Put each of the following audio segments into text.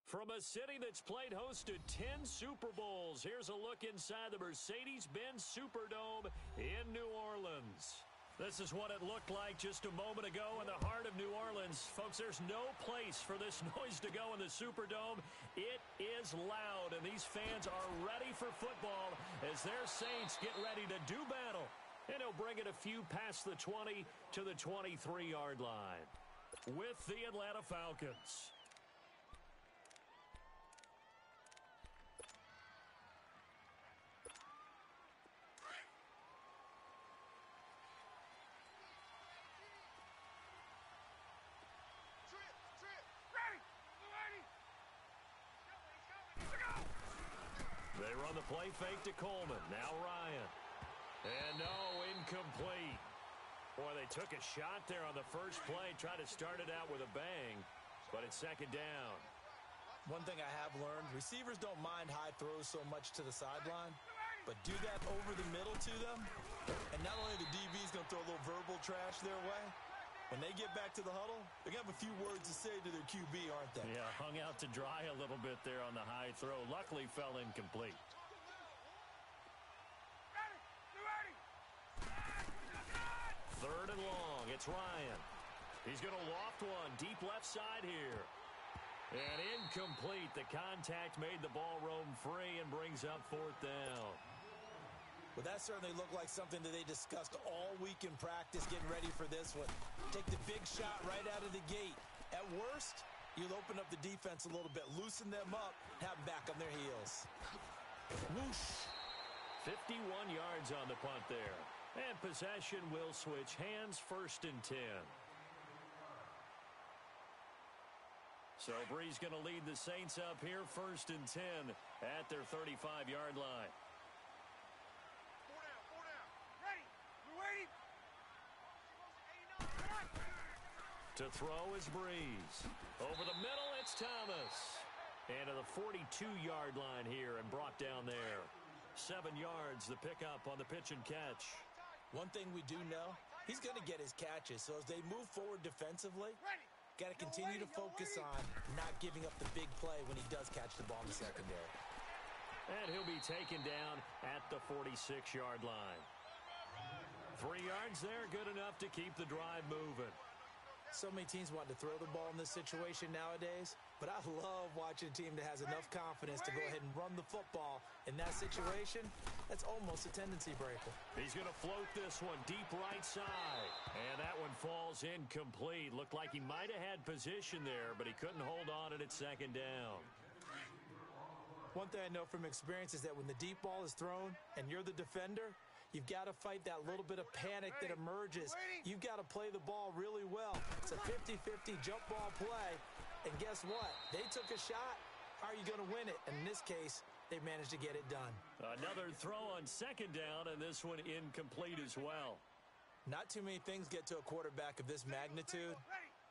From a city that's played host to 10 Super Bowls, here's a look inside the Mercedes-Benz Superdome in New Orleans. This is what it looked like just a moment ago in the heart of New Orleans. Folks, there's no place for this noise to go in the Superdome. It is loud, and these fans are ready for football as their Saints get ready to do battle. And he'll bring it a few past the 20 to the 23-yard line with the Atlanta Falcons. They run the play fake to Coleman. Now Ryan. And no, incomplete. Boy, they took a shot there on the first play, tried to start it out with a bang, but it's second down. One thing I have learned, receivers don't mind high throws so much to the sideline, but do that over the middle to them, and not only the DB's going to throw a little verbal trash their way, when they get back to the huddle, they're going to have a few words to say to their QB, aren't they? Yeah, hung out to dry a little bit there on the high throw. Luckily, fell incomplete. Third and long. It's Ryan. He's going to loft one deep left side here. And incomplete. The contact made the ball roam free and brings up fourth down. Well, that certainly looked like something that they discussed all week in practice getting ready for this one. Take the big shot right out of the gate. At worst, you'll open up the defense a little bit, loosen them up, have them back on their heels. Whoosh. 51 yards on the punt there. And possession will switch hands, first and 10. So Bree's going to lead the Saints up here, first and 10 at their 35-yard line. To throw is Breeze. Over the middle, it's Thomas. And to the 42-yard line here and brought down there. 7 yards, the pickup on the pitch and catch. One thing we do know, he's going to get his catches. So as they move forward defensively, got to continue to focus on not giving up the big play when he does catch the ball in the secondary. And he'll be taken down at the 46-yard line. 3 yards there, good enough to keep the drive moving. So many teams want to throw the ball in this situation nowadays, but I love watching a team that has enough confidence to go ahead and run the football. In that situation, that's almost a tendency breaker. He's going to float this one deep right side. And that one falls incomplete. Looked like he might have had position there, but he couldn't hold on at second down. One thing I know from experience is that when the deep ball is thrown and you're the defender, you've got to fight that little bit of panic that emerges. You've got to play the ball really well. It's a 50-50 jump ball play. And guess what? They took a shot. How are you going to win it? And in this case, they managed to get it done. Another throw on second down, and this one incomplete as well. Not too many things get to a quarterback of this magnitude,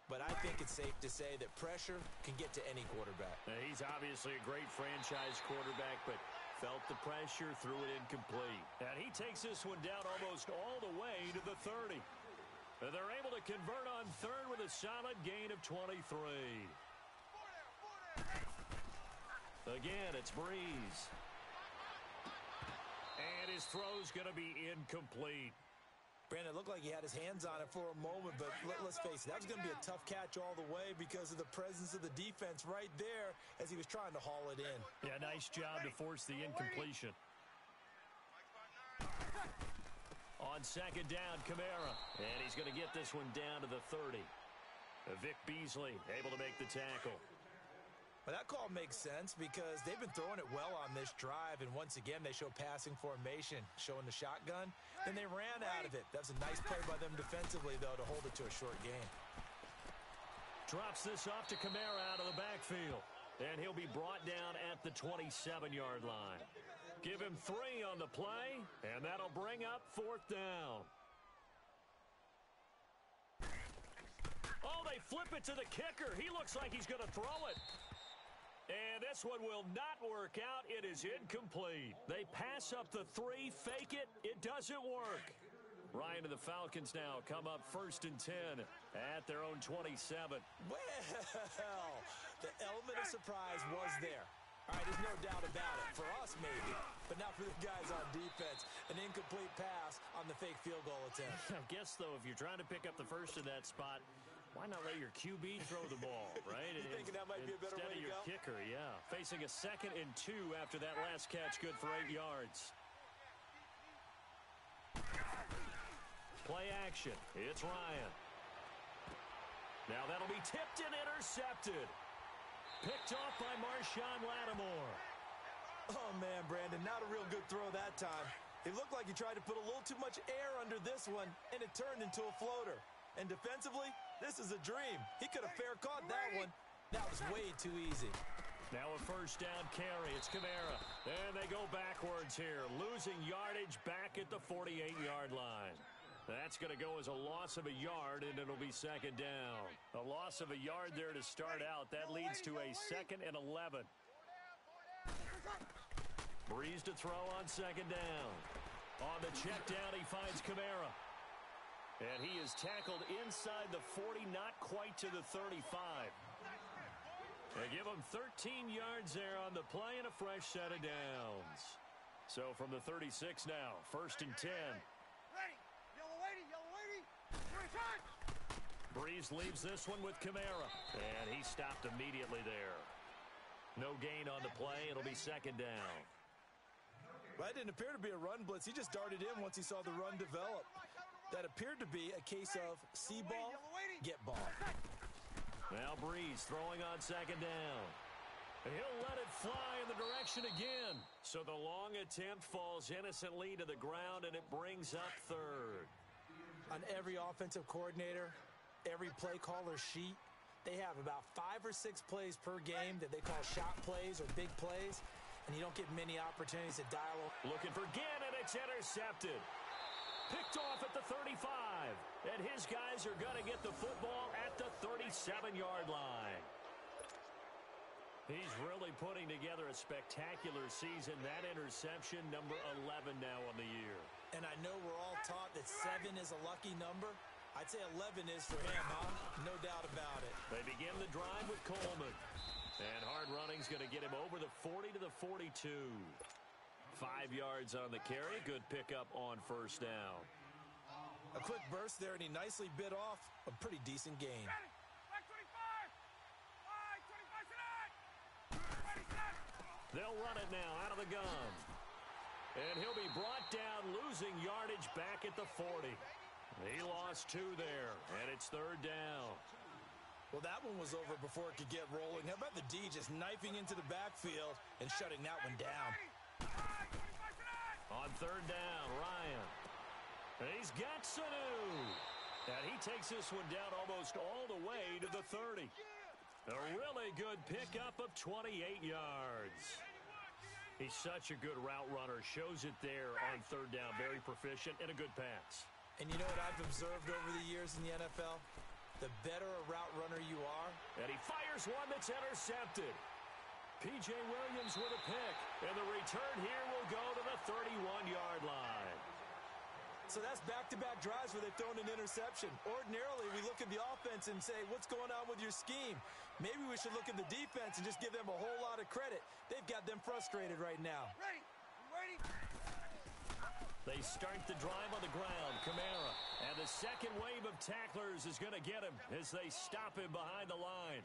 but I think it's safe to say that pressure can get to any quarterback. Now, he's obviously a great franchise quarterback, but felt the pressure, threw it incomplete. And he takes this one down almost all the way to the 30. And they're able to convert on third with a solid gain of 23. Again, it's Breeze. And his throw's going to be incomplete. Brandon, it looked like he had his hands on it for a moment, but let's face it, that was going to be a tough catch all the way because of the presence of the defense right there as he was trying to haul it in. Yeah, nice job to force the incompletion. On second down, Kamara. And he's going to get this one down to the 30. Vic Beasley able to make the tackle. Well, that call makes sense because they've been throwing it well on this drive, and once again, they show passing formation, showing the shotgun. Then they ran out of it. That was a nice play by them defensively, though, to hold it to a short gain. Drops this off to Kamara out of the backfield. And he'll be brought down at the 27-yard line. Give him 3 on the play, and that'll bring up fourth down. Oh, they flip it to the kicker. He looks like he's going to throw it. And this one will not work out. It is incomplete. They pass up the 3, fake it. It doesn't work. Ryan and the Falcons now come up 1st and 10 at their own 27. Well, the element of surprise was there. All right, there's no doubt about it. For us, maybe, but not for the guys on defense. An incomplete pass on the fake field goal attempt. I guess, though, if you're trying to pick up the first in that spot, why not let your QB throw the ball, right? You thinking that might be a better way to go? Instead of your kicker, yeah. Facing a 2nd and 2 after that last catch, good for 8 yards. Play action. It's Ryan. Now that'll be tipped and intercepted. Picked off by Marshawn Lattimore. Oh, man, Brandon, not a real good throw that time. It looked like he tried to put a little too much air under this one, and it turned into a floater. And defensively, this is a dream. He could have fair caught that one. That was way too easy. Now a 1st down carry. It's Kamara. And they go backwards here, losing yardage back at the 48-yard line. That's going to go as a loss of a yard, and it'll be 2nd down. A loss of a yard there to start out. That leads to a 2nd and 11. Breeze to throw on 2nd down. On the check down, he finds Kamara. And he is tackled inside the 40, not quite to the 35. They give him 13 yards there on the play and a fresh set of downs. So from the 36 now, 1st and 10. Breeze leaves this one with Kamara. And he stopped immediately there. No gain on the play. It'll be 2nd down. Well, it didn't appear to be a run blitz. He just darted in once he saw the run develop. That appeared to be a case of see ball, get ball. Now Breeze throwing on 2nd down. He'll let it fly in the direction again. So the long attempt falls innocently to the ground, and it brings up 3rd. On every offensive coordinator, every play caller sheet, they have about 5 or 6 plays per game that they call shot plays or big plays, and you don't get many opportunities to dial. Looking for Ginn, and it's intercepted. Picked off at the 35, and his guys are going to get the football at the 37-yard line. He's really putting together a spectacular season. That interception, number 11 now on the year. And I know we're all taught that 7 is a lucky number. I'd say 11 is for him, huh? No doubt about it. They begin the drive with Coleman. And hard running's going to get him over the 40 to the 42. 5 yards on the carry. Good pickup on 1st down. A quick burst there, and he nicely bit off a pretty decent gain. They'll run it now out of the gun. And he'll be brought down, losing yardage back at the 40. He lost 2 there, and it's 3rd down. Well, that one was over before it could get rolling. How about the D just knifing into the backfield and shutting that one down? On 3rd down, Ryan. He's got Sanu. And he takes this one down almost all the way to the 30. A really good pickup of 28 yards. He's such a good route runner. Shows it there on 3rd down. Very proficient and a good pass. And you know what I've observed over the years in the NFL? The better a route runner you are. And he fires one that's intercepted. P.J. Williams with a pick. And the return here will go to the 31-yard line. So that's back-to-back drives where they've thrown an interception. Ordinarily, we look at the offense and say, what's going on with your scheme? Maybe we should look at the defense and just give them a whole lot of credit. They've got them frustrated right now. Ready. They start the drive on the ground. Kamara. And the second wave of tacklers is going to get him as they stop him behind the line.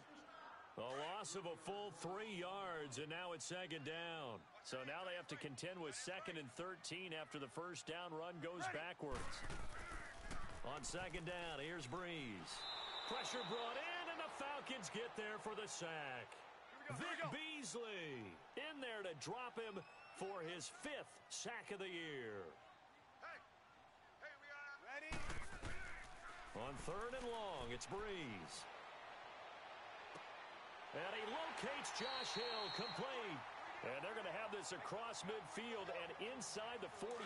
A loss of a full 3 yards, and now it's 2nd down. So now they have to contend with 2nd and 13 after the 1st down run goes backwards. On 2nd down, here's Breeze. Pressure brought in, and the Falcons get there for the sack. Vic Beasley in there to drop him for his 5th sack of the year. Hey, we are ready. On 3rd and long, it's Breeze. And he locates Josh Hill, complete. And they're going to have this across midfield and inside the 45.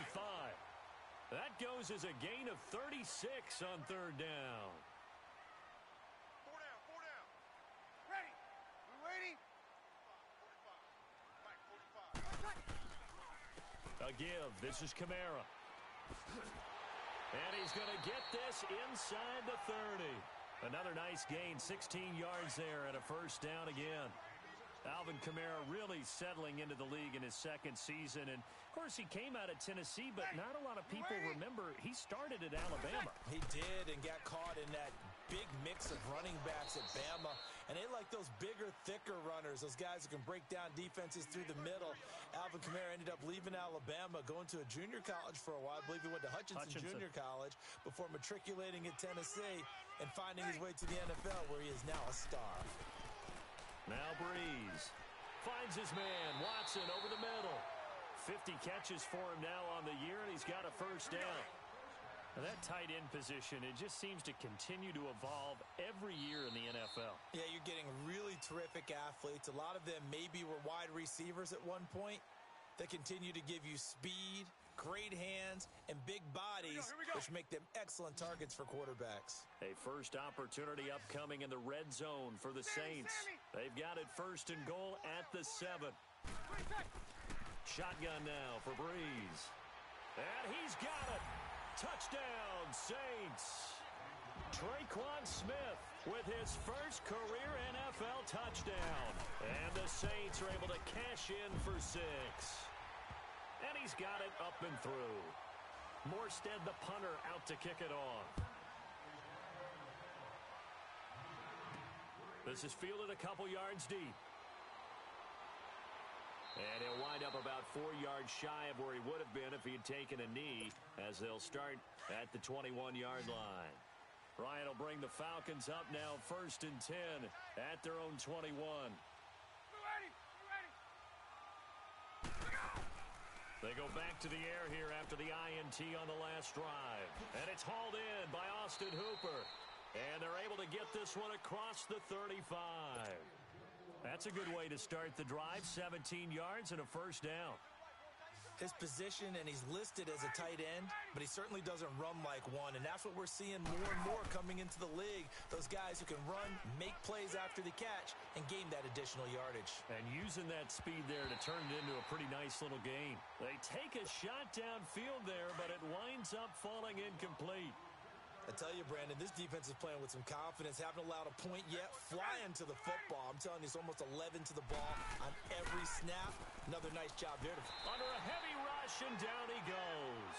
That goes as a gain of 36 on 3rd down. 4 down. Ready. We waiting. 45. A give. This is Kamara. And he's going to get this inside the 30. Another nice gain, 16 yards there and a first down again. Alvin Kamara really settling into the league in his second season. And, of course, he came out of Tennessee, but not a lot of people remember he started at Alabama. He did and got caught in that big mix of running backs at Bama. And they like those bigger, thicker runners, those guys who can break down defenses through the middle. Alvin Kamara ended up leaving Alabama, going to a junior college for a while. I believe he went to Hutchinson Junior College before matriculating at Tennessee and finding his way to the NFL, where he is now a star. Now Breeze finds his man, Watson, over the middle. 50 catches for him now on the year, and he's got a first down. Now that tight end position, it just seems to continue to evolve every year in the NFL. Yeah, you're getting really terrific athletes. A lot of them maybe were wide receivers at one point. They continue to give you speed, great hands, and big bodies, which make them excellent targets for quarterbacks. A first opportunity upcoming in the red zone for the Saints. They've got it first and goal at the 7. Shotgun now for Breeze. And he's got it. Touchdown, Saints. Traquan Smith with his first career NFL touchdown. And the Saints are able to cash in for 6. And he's got it up and through. Morstead, the punter, out to kick it off. This is fielded a couple yards deep. And he'll wind up about 4 yards shy of where he would have been if he had taken a knee, as they'll start at the 21-yard line. Ryan will bring the Falcons up now first and 10 at their own 21. They go back to the air here after the INT on the last drive. And it's hauled in by Austin Hooper. And they're able to get this one across the 35. That's a good way to start the drive. 17 yards and a first down. His position, and he's listed as a tight end, but he certainly doesn't run like one, and that's what we're seeing more and more coming into the league. Those guys who can run, make plays after the catch, and gain that additional yardage. And using that speed there to turn it into a pretty nice little gain. They take a shot downfield there, but it winds up falling incomplete. I tell you, Brandon, this defense is playing with some confidence. Haven't allowed a point yet. Flying to the football. I'm telling you, it's almost 11 to the ball on every snap. Another nice job there. Under a heavy rush, and down he goes.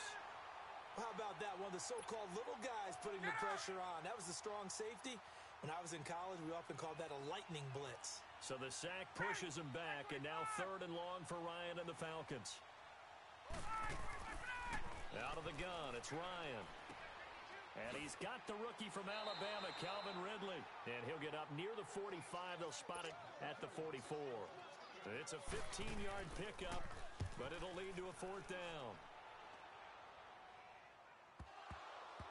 How about that? One of the so-called little guys putting the pressure on. That was the strong safety. When I was in college, we often called that a lightning blitz. So the sack pushes him back, and now 3rd and long for Ryan and the Falcons. Out of the gun, it's Ryan. And he's got the rookie from Alabama, Calvin Ridley. And he'll get up near the 45. They'll spot it at the 44. It's a 15-yard pickup, but it'll lead to a 4th down.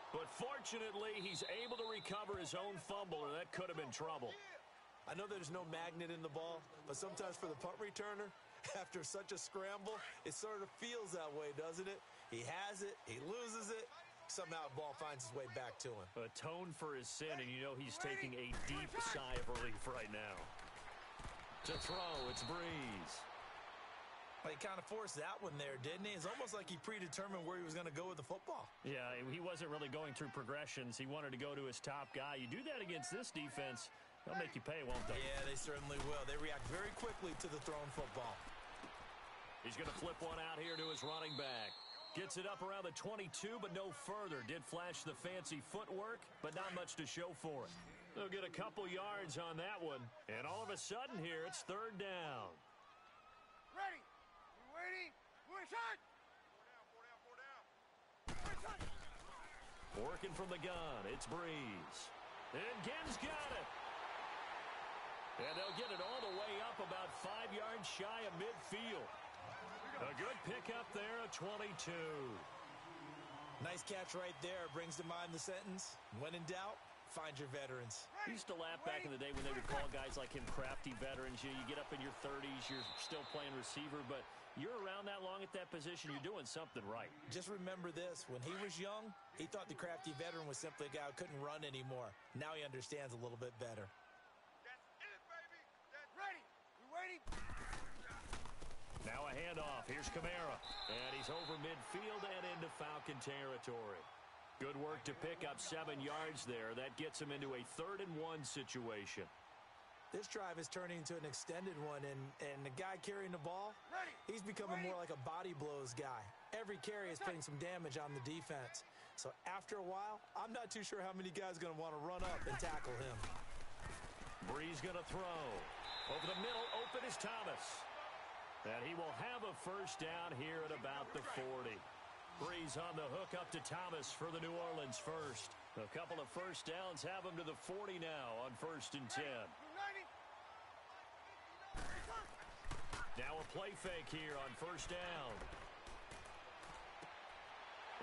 But fortunately, he's able to recover his own fumble, or that could have been trouble. I know there's no magnet in the ball, but sometimes for the punt returner, after such a scramble, it sort of feels that way, doesn't it? He has it, he loses it. Somehow the ball finds its way back to him. Atone for his sin, and you know he's taking a deep sigh of relief right now. To throw, it's Breeze. Well, he kind of forced that one there, didn't he? It's almost like he predetermined where he was going to go with the football. Yeah, he wasn't really going through progressions. He wanted to go to his top guy. You do that against this defense, they'll make you pay, won't they? Yeah, they certainly will. They react very quickly to the thrown football. He's going to flip one out here to his running back. Gets it up around the 22, but no further. Did flash the fancy footwork, but not much to show for it. They'll get a couple yards on that one. And all of a sudden here, it's 3rd down. Ready. You waiting? Move inside. 4 down. Working from the gun, it's Breeze. And Gibbs got it. And they'll get it all the way up about 5 yards shy of midfield. A good pickup there, a 22. Nice catch right there. Brings to mind the sentence, when in doubt, find your veterans. I used to laugh back in the day when they would call guys like him crafty veterans. You get up in your 30s, you're still playing receiver, but you're around that long at that position, you're doing something right. Just remember this. When he was young, he thought the crafty veteran was simply a guy who couldn't run anymore. Now he understands a little bit better. That's it, baby. That's ready. You waiting? Now a handoff. Here's Kamara. And he's over midfield and into Falcon territory. Good work to pick up 7 yards there. That gets him into a 3rd-and-1 situation. This drive is turning into an extended one, and the guy carrying the ball, he's becoming more like a body blows guy. Every carry is putting some damage on the defense. So after a while, I'm not too sure how many guys are going to want to run up and tackle him. Brees going to throw. Over the middle, open is Thomas. And he will have a first down here at about the 40. Brees on the hook up to Thomas for the New Orleans first. A couple of first downs have him to the 40 now on 1st and 10. Now a play fake here on 1st down.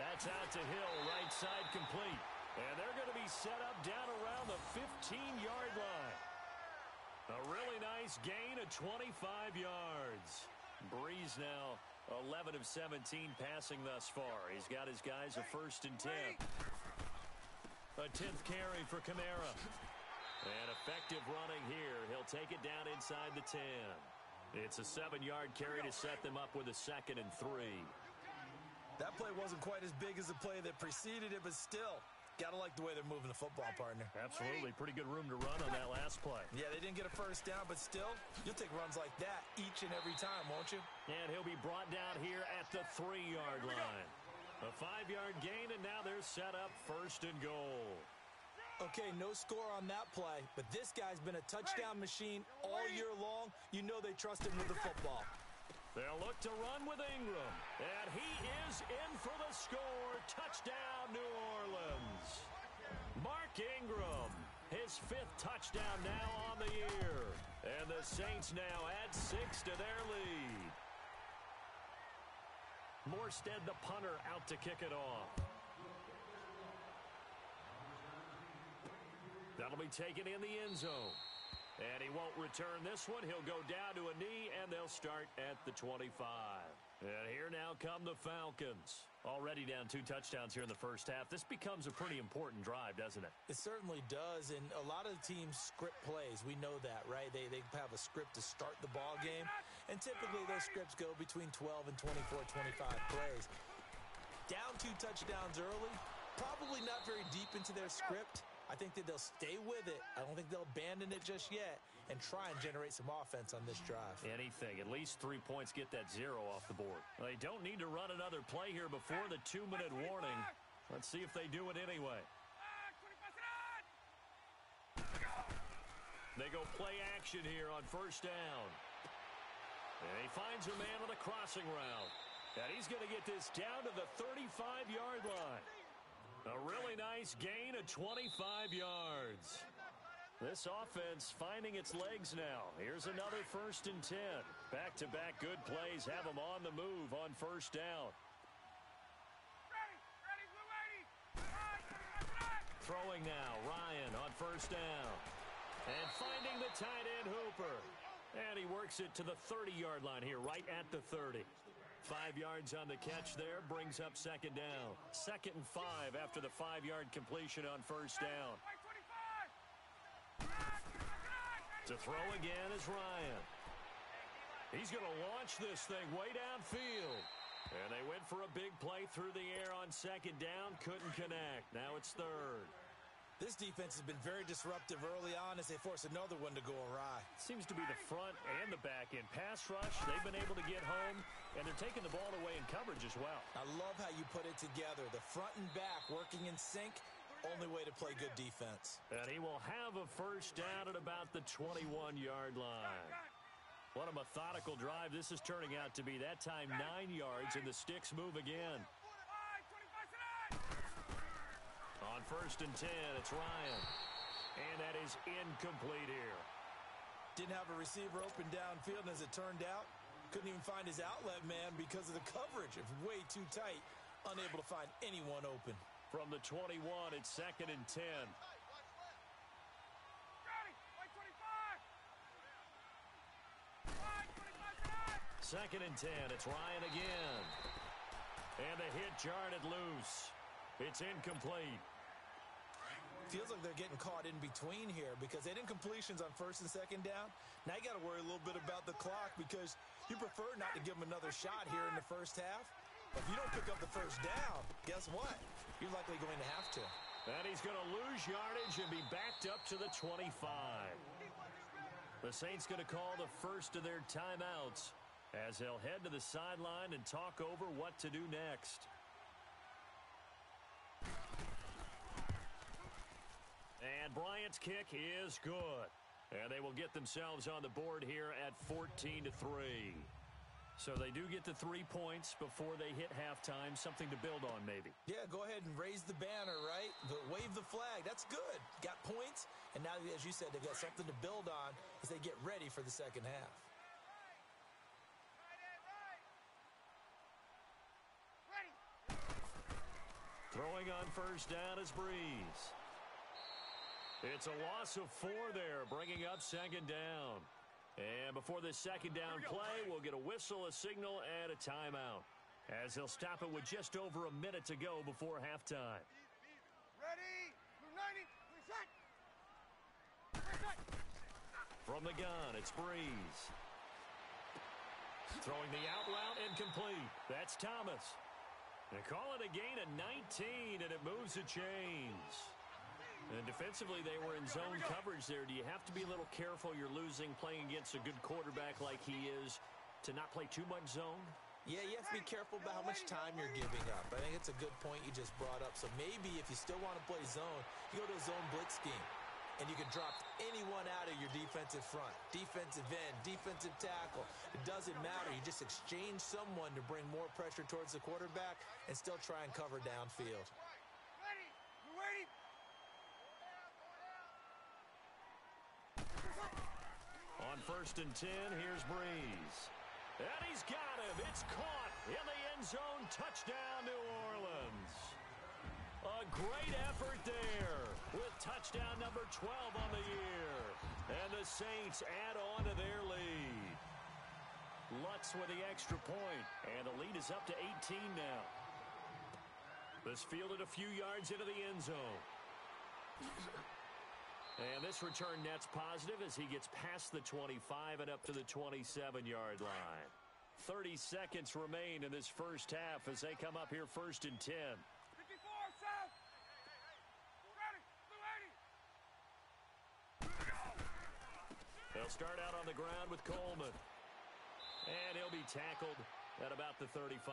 That's out to Hill, right side complete. And they're going to be set up down around the 15-yard line. A really nice gain of 25 yards. Brees now 11 of 17 passing thus far. He's got his guys a 1st and 10. A 10th carry for Kamara. And effective running here. He'll take it down inside the 10. It's a 7-yard carry to set them up with a 2nd and 3. That play wasn't quite as big as the play that preceded it, but still, gotta like the way they're moving the football, partner. Absolutely. Pretty good room to run on that last play. Yeah, they didn't get a first down, but still, you'll take runs like that each and every time, won't you? And he'll be brought down here at the 3-yard line. A 5-yard gain, and now they're set up 1st and goal. Okay, no score on that play, but this guy's been a touchdown machine all year long. You know they trust him with the football. They'll look to run with Ingram, and he is in for the score. Touchdown, New Orleans. Mark Ingram, his 5th touchdown now on the year. And the Saints now add 6 to their lead. Morstead, the punter, out to kick it off. That'll be taken in the end zone. And he won't return this one. He'll go down to a knee, and they'll start at the 25. And here now come the Falcons. Already down 2 touchdowns here in the first half. This becomes a pretty important drive, doesn't it? It certainly does, and a lot of the teams script plays. We know that, right? They have a script to start the ball game, and typically those scripts go between 12 and 24, 25 plays. Down 2 touchdowns early, probably not very deep into their script. I think that they'll stay with it. I don't think they'll abandon it just yet and try and generate some offense on this drive. Anything. At least 3 points get that 0 off the board. They don't need to run another play here before the 2-minute warning. Let's see if they do it anyway. They go play action here on 1st down. And he finds a man on the crossing route. And he's going to get this down to the 35-yard line. A really nice gain of 25 yards. This offense finding its legs now. Here's another 1st and 10. Back-to-back good plays have them on the move on 1st down. Throwing now, Ryan on 1st down. And finding the tight end Hooper. And he works it to the 30-yard line here, right at the 30. 5 yards on the catch there, brings up 2nd down. 2nd and 5 after the 5-yard completion on 1st down. To throw again is Ryan. He's going to launch this thing way downfield. And they went for a big play through the air on 2nd down, couldn't connect. Now it's 3rd. This defense has been very disruptive early on as they force another one to go awry. Seems to be the front and the back end. Pass rush, they've been able to get home, and they're taking the ball away in coverage as well. I love how you put it together. The front and back working in sync, only way to play good defense. And he will have a 1st down at about the 21-yard line. What a methodical drive this is turning out to be. That time 9 yards, and the sticks move again. On 1st and 10, it's Ryan. And that is incomplete here. Didn't have a receiver open downfield, and as it turned out, couldn't even find his outlet man because of the coverage. It's way too tight, unable to find anyone open. From the 21, it's 2nd and 10. 2nd and 10, it's Ryan again. And the hit jarred it loose. It's incomplete. Feels like they're getting caught in between here because they didn't completions on 1st and 2nd down. Now you got to worry a little bit about the clock because you prefer not to give them another shot here in the first half. If you don't pick up the first down, guess what? You're likely going to have to. And he's going to lose yardage and be backed up to the 25. The Saints going to call the first of their timeouts as they'll head to the sideline and talk over what to do next. And Bryant's kick is good. And they will get themselves on the board here at 14-3. So they do get the 3 points before they hit halftime. Something to build on, maybe. Yeah, go ahead and raise the banner, right? Wave the flag. That's good. Got points. And now, as you said, they've got something to build on as they get ready for the second half. Throwing on first down is Breeze. It's a loss of 4 there, bringing up second down. And before this second down play, we'll get a whistle, a signal, and a timeout, as they'll stop it with just over a minute to go before halftime. Ready? 90. Reset. From the gun, it's Breeze. Throwing the out route incomplete. That's Thomas. They call it a gain of 19, and it moves the chains. And defensively, they were in zone coverage there. Do you have to be a little careful you're losing playing against a good quarterback like he is to not play too much zone? Yeah, you have to be careful about how much time you're giving up. I think it's a good point you just brought up. So maybe if you still want to play zone, you go to a zone blitz scheme. And you can drop anyone out of your defensive front. Defensive end, defensive tackle. It doesn't matter. You just exchange someone to bring more pressure towards the quarterback and still try and cover downfield. Ready? You ready? On 1st and 10, here's Breeze. And he's got him. It's caught in the end zone. Touchdown, New Orleans. A great effort there with touchdown number 12 on the year. And the Saints add on to their lead. Lutz with the extra point, and the lead is up to 18 now. This fielded a few yards into the end zone. And this return net's positive as he gets past the 25 and up to the 27-yard line. 30 seconds remain in this first half as they come up here 1st and 10. 54, South. Ready? 280. They'll start out on the ground with Coleman. And he'll be tackled at about the 35.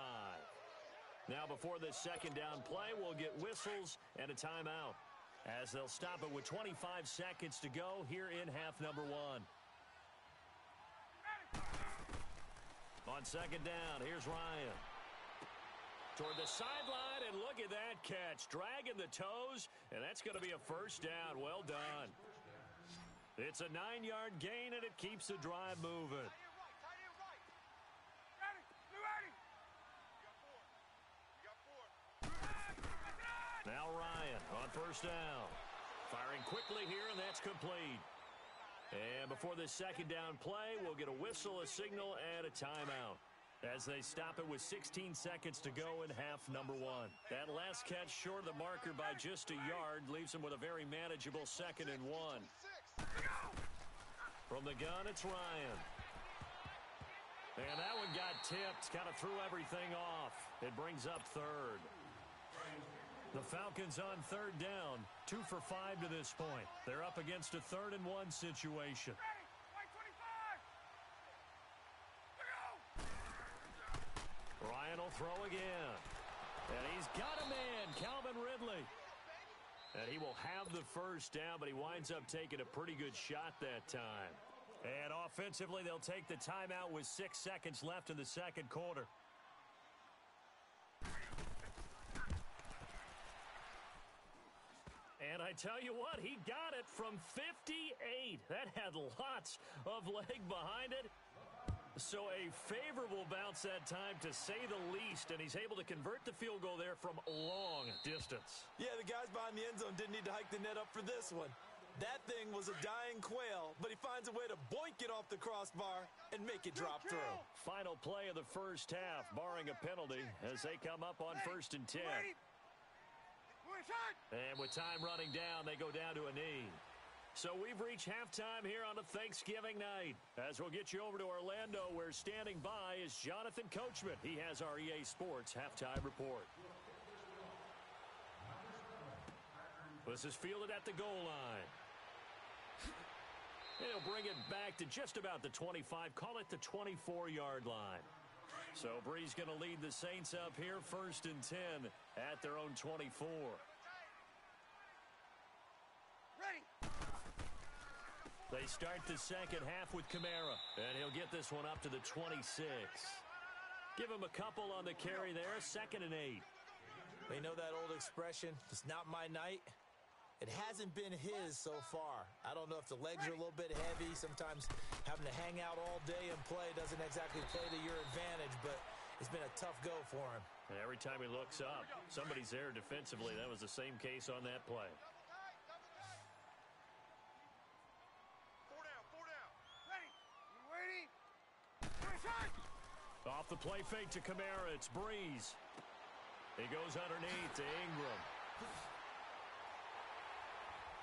Now before this second down play, we'll get whistles and a timeout, as they'll stop it with 25 seconds to go here in half number 1. On second down, here's Ryan. Toward the sideline, and look at that catch. Dragging the toes, and that's going to be a first down. Well done. It's a 9-yard gain, and it keeps the drive moving. Tight end right. Ready? 280. You got 4. Now Ryan on first down. Firing quickly here, and that's complete. And before this second down play, we'll get a whistle, a signal, and a timeout, as they stop it with 16 seconds to go in half number 1. That last catch short of the marker by just a yard leaves them with a very manageable 2nd and 1. From the gun, it's Ryan. And that one got tipped, kind of threw everything off. It brings up 3rd. The Falcons on 3rd down, 2 for 5 to this point. They're up against a 3rd and 1 situation. Ryan will throw again. And he's got a man, Calvin Ridley. And he will have the first down, but he winds up taking a pretty good shot that time. And offensively, they'll take the timeout with 6 seconds left in the second quarter. And I tell you what, he got it from 58. That had lots of leg behind it. So a favorable bounce that time, to say the least, and he's able to convert the field goal there from long distance. Yeah, the guys behind the end zone didn't need to hike the net up for this one. That thing was a dying quail, but he finds a way to boink it off the crossbar and make it drop through. Final play of the first half, barring a penalty, as they come up on 1st and 10. And with time running down, they go down to a knee. So we've reached halftime here on a Thanksgiving night. As we'll get you over to Orlando, where standing by is Jonathan Coachman. He has our EA Sports halftime report. This is fielded at the goal line. He'll bring it back to just about the 25, call it the 24-yard line. So Bree's going to lead the Saints up here, 1st and 10 at their own 24. Ready. They start the second half with Kamara, and he'll get this one up to the 26. Give him a couple on the carry there, 2nd and 8. They know that old expression, it's not my night. It hasn't been his so far. I don't know if the legs are a little bit heavy. Sometimes having to hang out all day and play doesn't exactly play to your advantage, but it's been a tough go for him. And every time he looks up, somebody's there defensively. That was the same case on that play. Four down. Ready. You waiting? Shot. Off the play fake to Kamara, it's Breeze. He goes underneath to Ingram.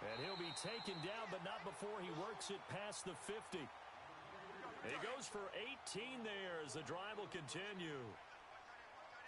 And he'll be taken down, but not before he works it past the 50. He goes for 18 there as the drive will continue.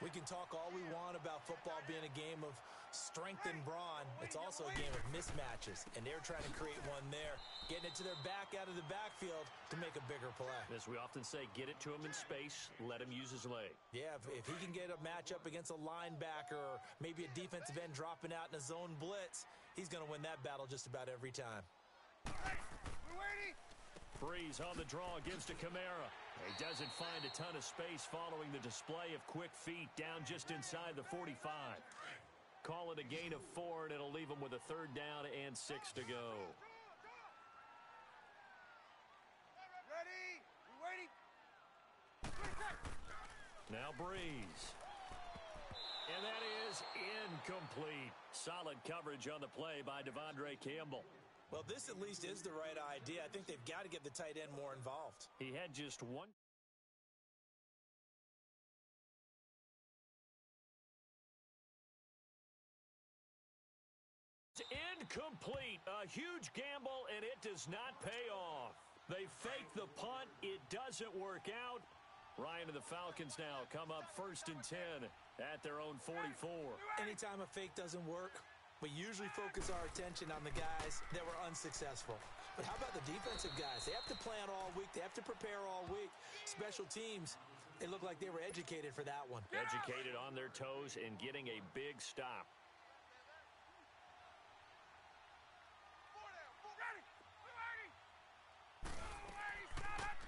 We can talk all we want about football being a game of strength and brawn. It's also a game of mismatches, and they're trying to create one there, getting it to their back out of the backfield to make a bigger play. As we often say, get it to him in space, let him use his leg. Yeah, if he can get a matchup against a linebacker or maybe a defensive end dropping out in a zone blitz, he's going to win that battle just about every time. We're waiting. Breeze on the draw, gives to Kamara. He doesn't find a ton of space following the display of quick feet down just inside the 45. Call it a gain of 4, and it'll leave him with a 3rd down and 6 to go. Ready. We're waiting. Now Breeze. And that is incomplete. Solid coverage on the play by Devondre Campbell. Well, this at least is the right idea. I think they've got to get the tight end more involved. He had just one. It's incomplete. A huge gamble, and it does not pay off. They fake the punt. It doesn't work out. Ryan and the Falcons now come up 1st and 10 at their own 44. Anytime a fake doesn't work, we usually focus our attention on the guys that were unsuccessful. But how about the defensive guys? They have to plan all week. They have to prepare all week. Special teams, they look like they were educated for that one. Educated on their toes and getting a big stop.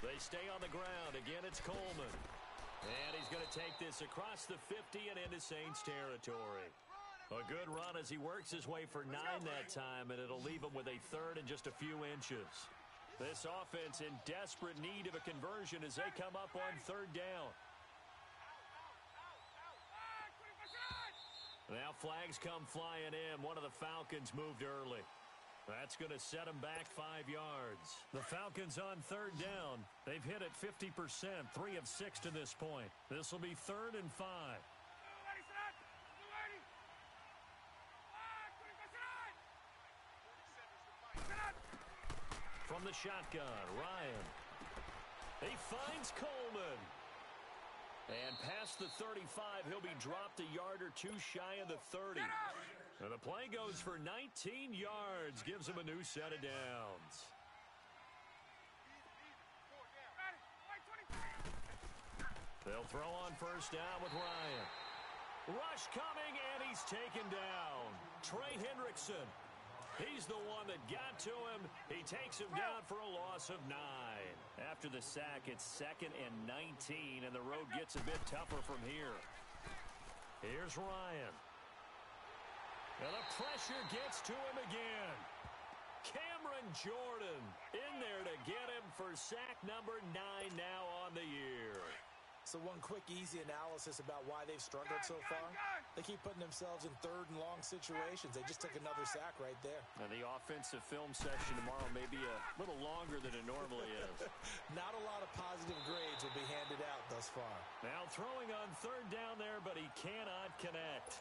They stay on the ground. Again, it's Coleman. And he's going to take this across the 50 and into Saints territory. A good run as he works his way for 9 that time, and it'll leave him with a 3rd and just a few inches. This offense in desperate need of a conversion as they come up on 3rd down. Now flags come flying in. One of the Falcons moved early. That's going to set him back 5 yards. The Falcons on 3rd down. They've hit it 50%, 3 of 6 to this point. This will be 3rd and 5. From the shotgun, Ryan. He finds Coleman. And past the 35, he'll be dropped a yard or 2 shy of the 30. And the play goes for 19 yards, gives him a new set of downs. They'll throw on 1st down with Ryan. Rush coming, and he's taken down. Trey Hendrickson. He's the one that got to him. He takes him down for a loss of 9. After the sack, it's 2nd and 19, and the road gets a bit tougher from here. Here's Ryan. And the pressure gets to him again. Cameron Jordan in there to get him for sack number 9 now on the year. So one quick, easy analysis about why they've struggled so far. They keep putting themselves in 3rd and long situations. They just took another sack right there. And the offensive film session tomorrow may be a little longer than it normally is. Not a lot of positive grades will be handed out thus far. Now throwing on 3rd down there, but he cannot connect.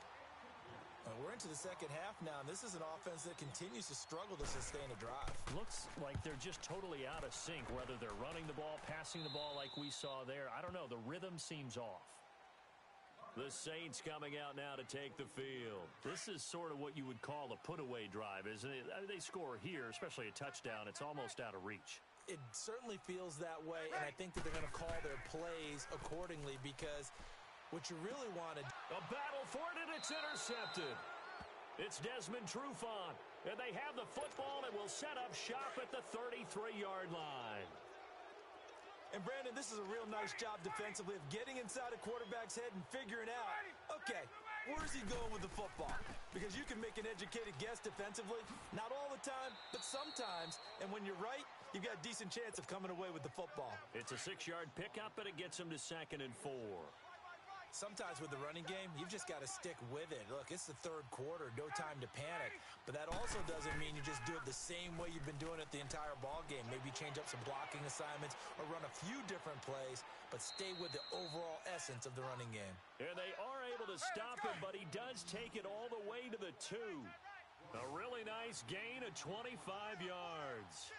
We're into the second half now, and this is an offense that continues to struggle to sustain a drive. Looks like they're just totally out of sync, whether they're running the ball, passing the ball like we saw there. I don't know. The rhythm seems off. The Saints coming out now to take the field. This is sort of what you would call a put-away drive, isn't it? I mean, they score here, especially a touchdown. It's almost out of reach. It certainly feels that way, and I think that they're going to call their plays accordingly because what you really wanted. A battle for it, and it's intercepted. It's Desmond Trufant, and they have the football and will set up shop at the 33-yard line. And, Brandon, this is a real nice job defensively of getting inside a quarterback's head and figuring out, okay, where's he going with the football? Because you can make an educated guess defensively, not all the time, but sometimes. And when you're right, you've got a decent chance of coming away with the football. It's a 6-yard pickup, and it gets him to 2nd and 4. Sometimes with the running game, you've just got to stick with it. Look, it's the third quarter, no time to panic. But that also doesn't mean you just do it the same way you've been doing it the entire ball game. Maybe change up some blocking assignments or run a few different plays, but stay with the overall essence of the running game. And they are able to stop him, but he does take it all the way to the 2. A really nice gain of 25 yards.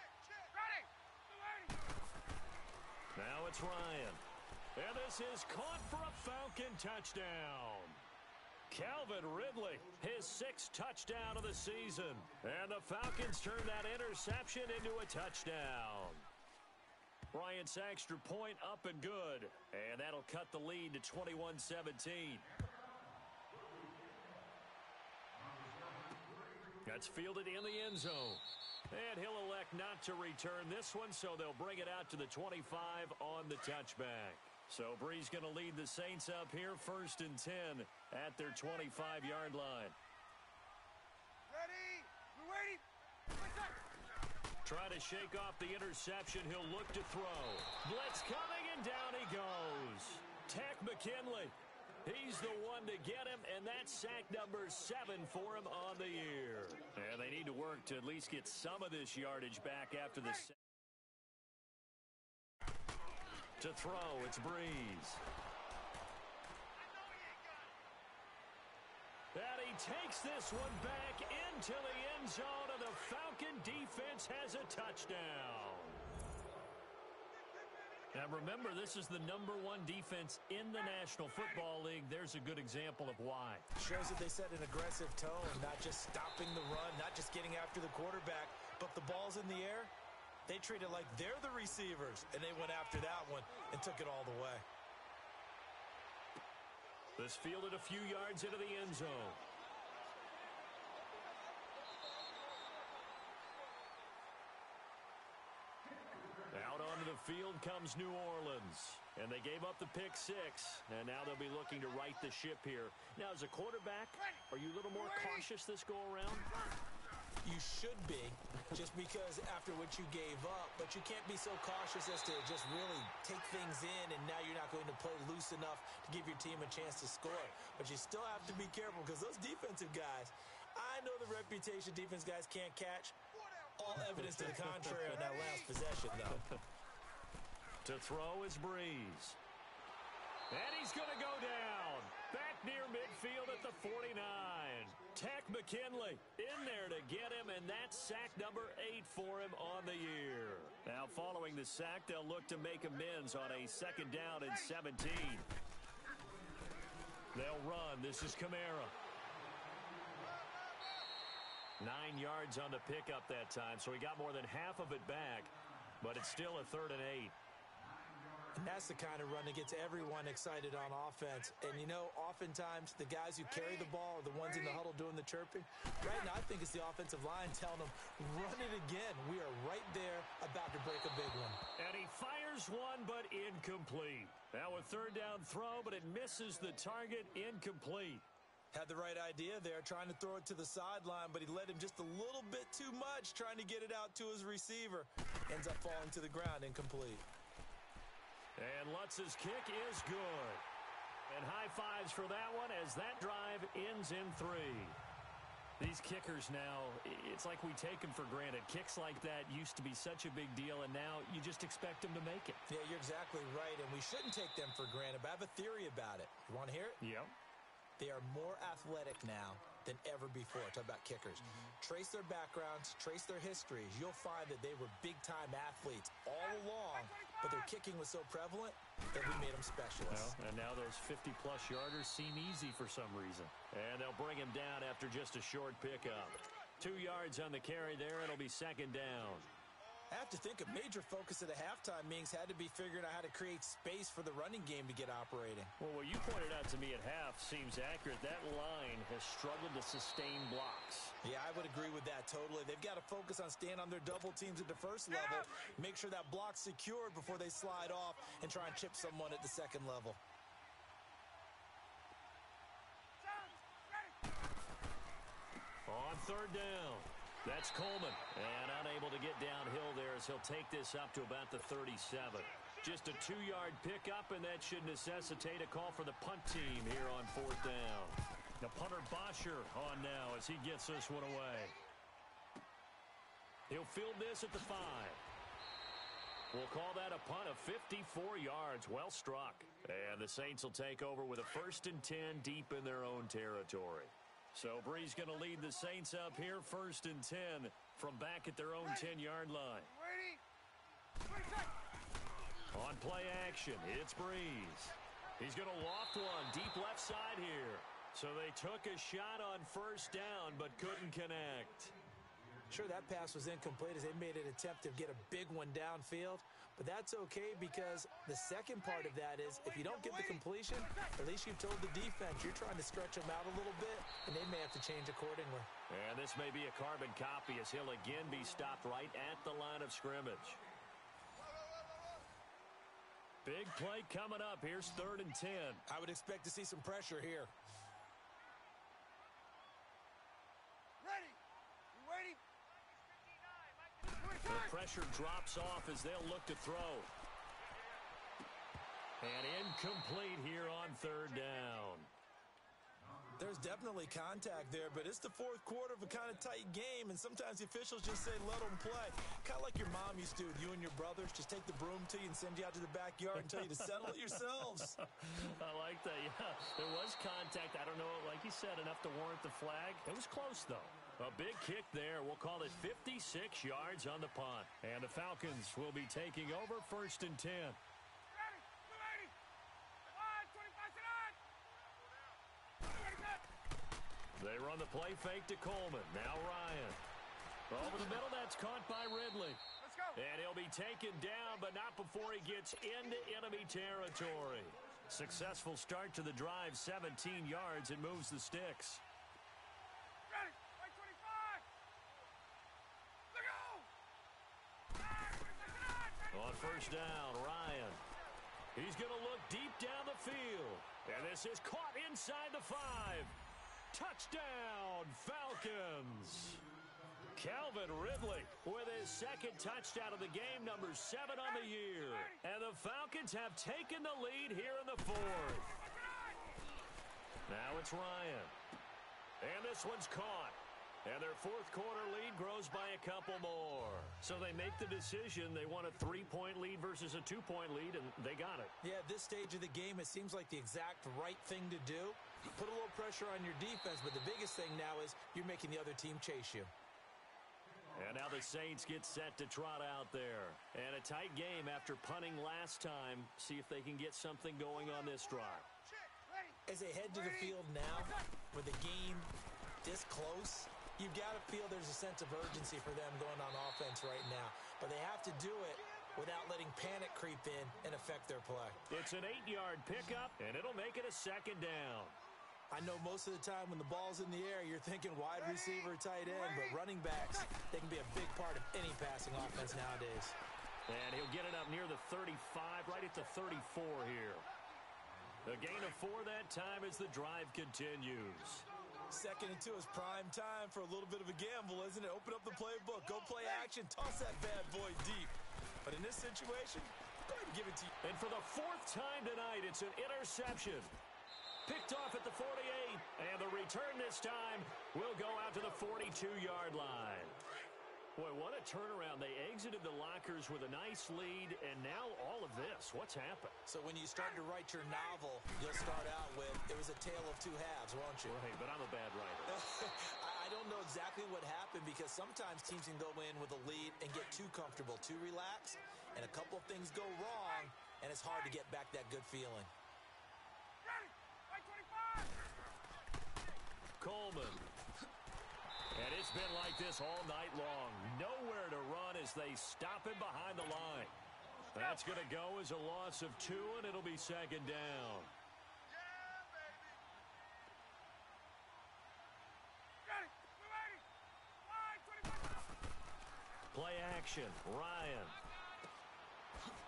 Now it's Ryan. And this is caught for a Falcon touchdown. Calvin Ridley, his 6th touchdown of the season. And the Falcons turn that interception into a touchdown. Ryan Saxter point up and good. And that'll cut the lead to 21-17. That's fielded in the end zone. And he'll elect not to return this one, so they'll bring it out to the 25 on the touchback. So Bree's going to lead the Saints up here 1st and 10 at their 25-yard line. Ready? We're waiting. Trying to shake off the interception. He'll look to throw. Blitz coming, and down he goes. Tech McKinley. He's the one to get him, and that's sack number 7 for him on the year. And they need to work to at least get some of this yardage back after the sack. To throw, it's Breeze. And he takes this one back into the end zone, and the Falcon defense has a touchdown. Now remember, this is the #1 defense in the National Football League. There's a good example of why. Shows that they set an aggressive tone, not just stopping the run, not just getting after the quarterback, but the ball's in the air. They treat it like they're the receivers, and they went after that one and took it all the way. This fielded a few yards into the end zone. Out onto the field comes New Orleans. And they gave up the pick 6, and now they'll be looking to right the ship here. Now, as a quarterback, are you a little more cautious this go-around? You should be, just because after what you gave up, but you can't be so cautious as to just really take things in, and now you're not going to play loose enough to give your team a chance to score. But you still have to be careful, because those defensive guys, I know the reputation defense guys can't catch. All evidence to the contrary on that last possession, though. To throw is Breeze. And he's going to go down. Back near midfield at the 49. Tech McKinley in there to get him, and that's sack number 8 for him on the year. Now, following the sack, they'll look to make amends on a 2nd down and 17. They'll run. This is Kamara. 9 yards on the pickup that time, so he got more than half of it back, but it's still a 3rd and 8. And that's the kind of run that gets everyone excited on offense. And, you know, oftentimes the guys who carry the ball are the ones in the huddle doing the chirping. Right now, I think it's the offensive line telling them, run it again. We are right there about to break a big one. And he fires one, but incomplete. Now a 3rd down throw, but it misses the target, incomplete. Had the right idea there, trying to throw it to the sideline, but he led him just a little bit too much, trying to get it out to his receiver. Ends up falling to the ground, incomplete. And Lutz's kick is good. And high fives for that one as that drive ends in 3. These kickers now, it's like we take them for granted. Kicks like that used to be such a big deal, and now you just expect them to make it. Yeah, you're exactly right, and we shouldn't take them for granted, but I have a theory about it. You want to hear it? Yep. They are more athletic now than ever before. Talk about kickers. Trace their backgrounds, trace their histories. You'll find that they were big-time athletes all along, but their kicking was so prevalent that we made them specialists. Well, and now those 50-plus yarders seem easy for some reason. And they'll bring him down after just a short pickup. 2 yards on the carry there. It'll be second down. I have to think a major focus at the halftime meetings had to be figuring out how to create space for the running game to get operating. Well, what you pointed out to me at half seems accurate. That line has struggled to sustain blocks. Yeah, I would agree with that totally. They've got to focus on staying on their double teams at the first level, make sure that block's secured before they slide off and try and chip someone at the second level. On third down. That's Coleman, and unable to get downhill there as he'll take this up to about the 37. Just a 2-yard pickup, and that should necessitate a call for the punt team here on fourth down. The punter Bosher on now as he gets this one away. He'll field this at the 5. We'll call that a punt of 54 yards. Well struck. And the Saints will take over with a 1st and 10 deep in their own territory. So Bree's going to lead the Saints up here, 1st and 10 from back at their own 10-yard line. On play action, it's Breeze. He's going to loft one deep left side here. So they took a shot on first down but couldn't connect. Sure, that pass was incomplete as they made an attempt to get a big one downfield, but that's okay because the second part of that is if you don't get the completion, at least you've told the defense you're trying to stretch them out a little bit, and they may have to change accordingly. And this may be a carbon copy as he'll again be stopped right at the line of scrimmage. Big play coming up. Here's 3rd and 10. I would expect to see some pressure here. The pressure drops off as they'll look to throw. And incomplete here on 3rd down. There's definitely contact there, but it's the 4th quarter of a kind of tight game, and sometimes the officials just say, let them play. Kind of like your mom used to with you and your brothers. Just take the broom to you and send you out to the backyard and tell you to settle it yourselves. I like that, yeah. There was contact. I don't know, like you said, enough to warrant the flag. It was close, though. A big kick there. We'll call it 56 yards on the punt. And the Falcons will be taking over 1st and 10. They run the play fake to Coleman. Now Ryan. Over the middle, that's caught by Ridley. Let's go. And he'll be taken down, but not before he gets into enemy territory. Successful start to the drive, 17 yards. It moves the sticks. Ready. 25. Look out. On first down, Ryan. He's going to look deep down the field. And this is caught inside the 5. Touchdown, Falcons. Calvin Ridley with his 2nd touchdown of the game, number 7 on the year. And the Falcons have taken the lead here in the 4th. Now it's Ryan. And this one's caught. And their 4th quarter lead grows by a couple more. So they make the decision. They want a 3-point lead versus a 2-point lead, and they got it. Yeah, at this stage of the game, it seems like the exact right thing to do. Put a little pressure on your defense, but the biggest thing now is you're making the other team chase you. And now the Saints get set to trot out there. And a tight game after punting last time. See if they can get something going on this drive. As they head to the field now, with the game this close, you've got to feel there's a sense of urgency for them going on offense right now. But they have to do it without letting panic creep in and affect their play. It's an 8-yard pickup, and it'll make it a 2nd down. I know most of the time when the ball's in the air, you're thinking wide receiver, tight end, but running backs, they can be a big part of any passing offense nowadays. And he'll get it up near the 35, right at the 34 here. A gain of 4 that time as the drive continues. 2nd and 2 is prime time for a little bit of a gamble, isn't it? Open up the playbook, go play action, toss that bad boy deep. But in this situation, go ahead and give it to you. And for the 4th time tonight, it's an interception. Picked off at the 48, and the return this time will go out to the 42-yard line. Boy, what a turnaround. They exited the lockers with a nice lead, and now all of this. What's happened? So when you start to write your novel, you'll start out with, it was a tale of two halves, won't you? Right, but I'm a bad writer. I don't know exactly what happened because sometimes teams can go in with a lead and get too comfortable, too relaxed, and a couple of things go wrong, and it's hard to get back that good feeling. Coleman. And it's been like this all night long. Nowhere to run as they stop him behind the line. That's going to go as a loss of 2, and it'll be second down. Play action. Ryan.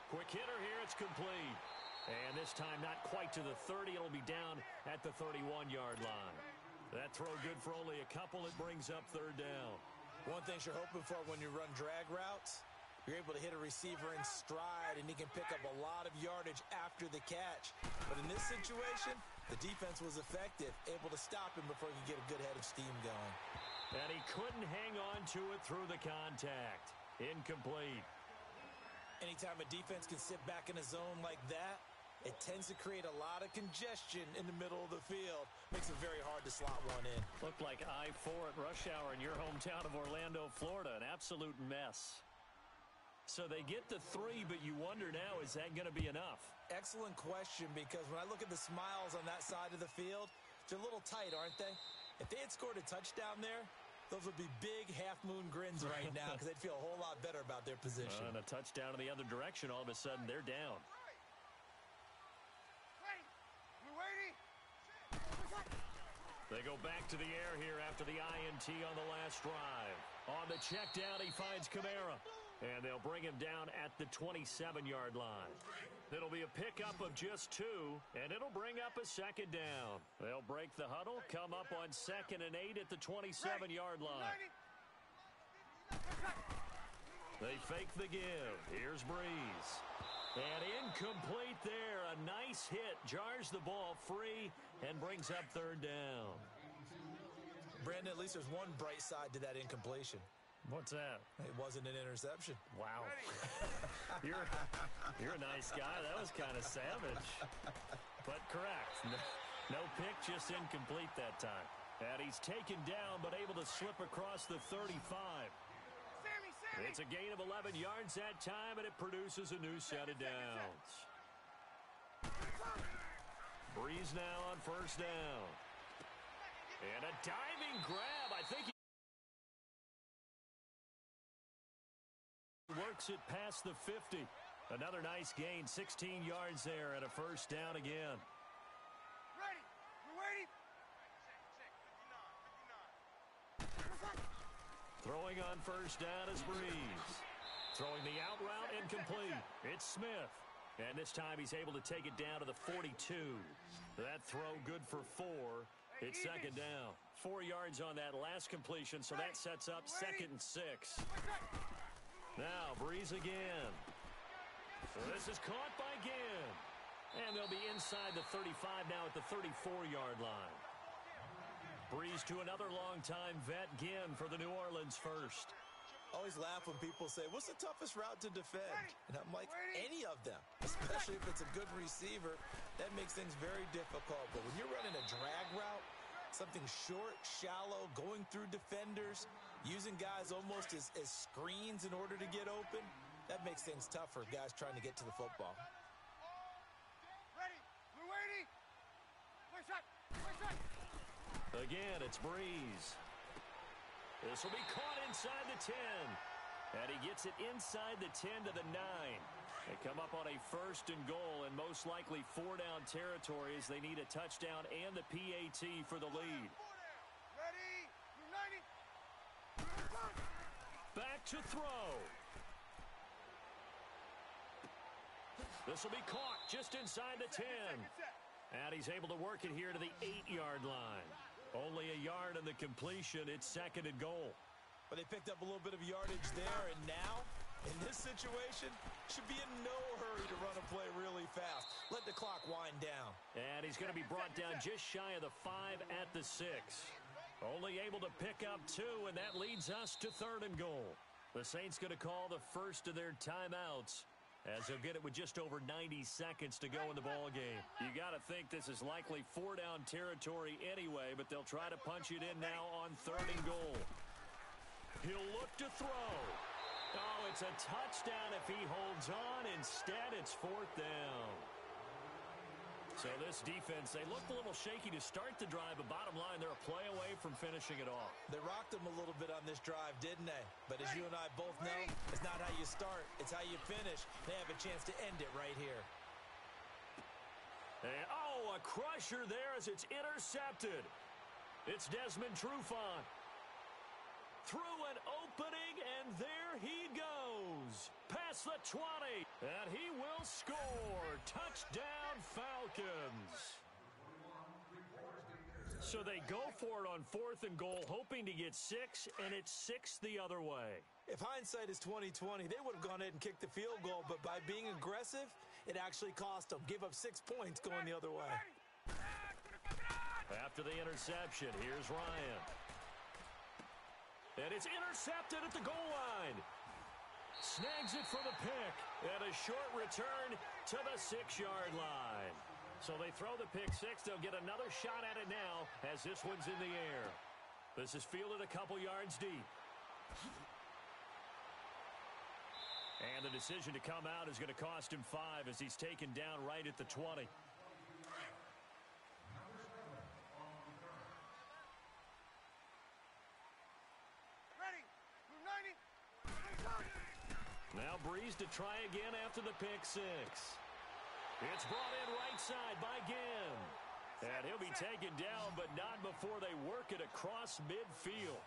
Quick hitter here. It's complete. And this time not quite to the 30. It'll be down at the 31-yard line. That throw good for only a couple. It brings up third down. One thing you're hoping for when you run drag routes, you're able to hit a receiver in stride, and he can pick up a lot of yardage after the catch. But in this situation, the defense was effective, able to stop him before he could get a good head of steam going. And he couldn't hang on to it through the contact. Incomplete. Anytime a defense can sit back in a zone like that, it tends to create a lot of congestion in the middle of the field. Makes it very hard to slot one in. Looked like I-4 at rush hour in your hometown of Orlando, Florida. An absolute mess. So they get the 3, but you wonder now, is that going to be enough? Excellent question, because when I look at the smiles on that side of the field, they're a little tight, aren't they? If they had scored a touchdown there, those would be big half-moon grins right now because they'd feel a whole lot better about their position. And a touchdown in the other direction, all of a sudden they're down. They go back to the air here after the INT on the last drive. On the check down, he finds Kamara. And they'll bring him down at the 27-yard line. It'll be a pickup of just 2, and it'll bring up a second down. They'll break the huddle, come up on 2nd and 8 at the 27-yard line. They fake the give. Here's Breeze. And incomplete there. A nice hit. Jars the ball free and brings up third down. Brandon, at least there's one bright side to that incompletion. What's that? It wasn't an interception. Wow. You're a nice guy. That was kind of savage. But correct. No pick, just incomplete that time. And he's taken down but able to slip across the 35. It's a gain of 11 yards that time, and it produces a new set of downs. Breeze now on first down. And a diving grab. I think he works it past the 50. Another nice gain, 16 yards there, and a first down again. Ready. We're waiting. Throwing on first down is Breeze. Throwing the out route incomplete. It's Smith. And this time he's able to take it down to the 42. That throw good for 4. It's second down. 4 yards on that last completion, so that sets up 2nd and 6. Now Breeze again. This is caught by Ginn. And they'll be inside the 35 now at the 34-yard line. Breeze to another long-time vet, Ginn, for the New Orleans first. Always laugh when people say, what's the toughest route to defend? And I'm like, any of them, especially if it's a good receiver. That makes things very difficult. But when you're running a drag route, something short, shallow, going through defenders, using guys almost as screens in order to get open, that makes things tough for guys trying to get to the football. Ready. We're waiting. Play shot. Play shot. Again, it's Breeze. This will be caught inside the 10. And he gets it inside the 10 to the 9. They come up on a 1st and goal, and most likely 4-down territory as they need a touchdown and the PAT for the lead. Ready. United. Back to throw. This will be caught just inside the 10. And he's able to work it here to the 8-yard line. Only a yard on the completion. It's 2nd and goal. But they picked up a little bit of yardage there, and now, in this situation, should be in no hurry to run a play really fast. Let the clock wind down. And he's going to be brought down just shy of the 5 at the 6. Only able to pick up 2, and that leads us to 3rd and goal. The Saints going to call the first of their timeouts, as they'll get it with just over 90 seconds to go in the ball game. You got to think this is likely 4-down territory anyway, but they'll try to punch it in now on 3rd and goal. He'll look to throw. Oh, it's a touchdown if he holds on. Instead, it's 4th down. So this defense, they looked a little shaky to start the drive, but bottom line, they're a play away from finishing it off. They rocked them a little bit on this drive, didn't they? But as you and I both know, it's not how you start, it's how you finish. They have a chance to end it right here. And, oh, a crusher there as it's intercepted. It's Desmond Trufant. Through an opening, and there he goes. Past the 20, and he will score. Touchdown, Falcons. So they go for it on 4th and goal, hoping to get 6, and it's 6 the other way. If hindsight is 20/20, they would have gone ahead and kicked the field goal, but by being aggressive, it actually cost them. Give up 6 points going the other way. After the interception, here's Ryan. And it's intercepted at the goal line. Snags it for the pick. And a short return to the 6-yard line. So they throw the pick 6. They'll get another shot at it now as this one's in the air. This is fielded a couple yards deep. And the decision to come out is going to cost him 5 as he's taken down right at the 20. Now Breeze to try again after the pick 6. It's brought in right side by Ginn. And he'll be taken down, but not before they work it across midfield.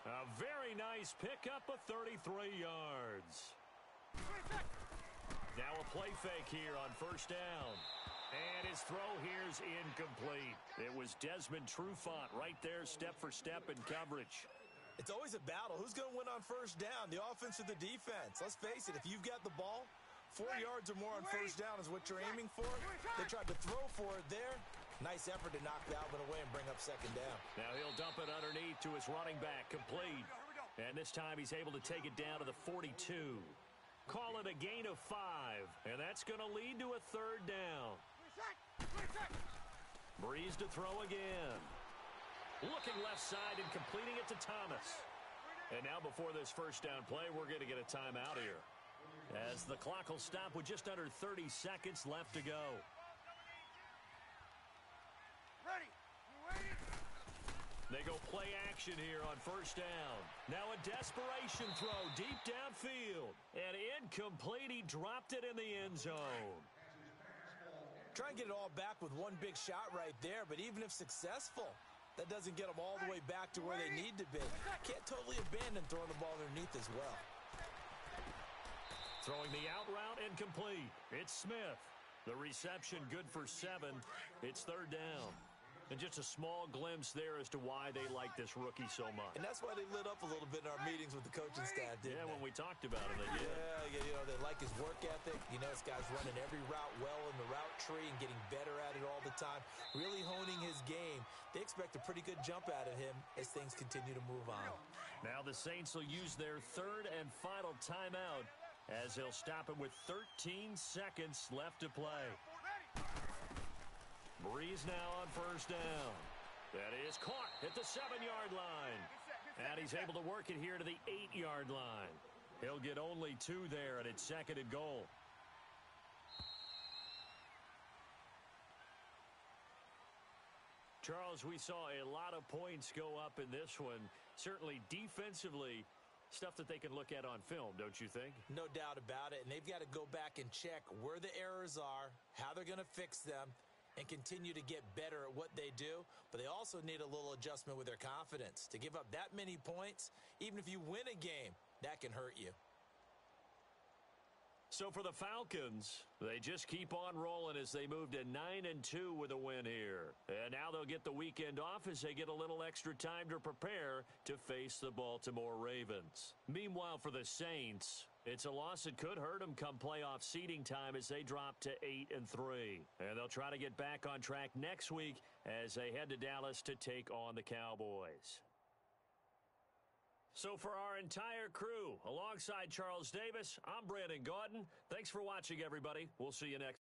A very nice pickup of 33 yards. Now a play fake here on 1st down. And his throw here's incomplete. It was Desmond Trufant right there, step for step in coverage. It's always a battle. Who's going to win on 1st down, the offense or the defense? Let's face it, if you've got the ball, 4 yards or more on 1st down is what you're aiming for. They tried to throw for it there. Nice effort to knock that one away and bring up 2nd down. Now he'll dump it underneath to his running back, complete. And this time he's able to take it down to the 42. Call it a gain of 5, and that's going to lead to a 3rd down. Breeze to throw again. Looking left side and completing it to Thomas. And now before this 1st down play, we're going to get a timeout here, as the clock will stop with just under 30 seconds left to go. Ready. You waiting? They go play action here on 1st down. Now a desperation throw deep downfield. And incomplete. He dropped it in the end zone. Try and get it all back with one big shot right there, but even if successful, that doesn't get them all the way back to where they need to be. Can't totally abandon throwing the ball underneath as well. Throwing the out route incomplete. It's Smith. The reception good for 7. It's 3rd down. And just a small glimpse there as to why they like this rookie so much. And that's why they lit up a little bit in our meetings with the coaching staff, didn't they? When we talked about him, they did. Yeah, you know, they like his work ethic. You know, this guy's running every route well in the route tree and getting better at it all the time. Really honing his game. They expect a pretty good jump out of him as things continue to move on. Now the Saints will use their 3rd and final timeout as they'll stop it with 13 seconds left to play. Breeze now on 1st down. That is caught at the 7-yard line. And he's able to work it here to the 8-yard line. He'll get only 2 there, and it's 2nd and goal. Charles, we saw a lot of points go up in this one. Certainly defensively, stuff that they can look at on film, don't you think? No doubt about it. And they've got to go back and check where the errors are, how they're going to fix them, and continue to get better at what they do. But they also need a little adjustment with their confidence. To give up that many points, even if you win a game, that can hurt you. So for the Falcons, they just keep on rolling as they move to 9-2 with a win here. And now they'll get the weekend off as they get a little extra time to prepare to face the Baltimore Ravens. Meanwhile, for the Saints, it's a loss that could hurt them come playoff seeding time as they drop to 8-3. And they'll try to get back on track next week as they head to Dallas to take on the Cowboys. So for our entire crew, alongside Charles Davis, I'm Brandon Gaudin. Thanks for watching, everybody. We'll see you next.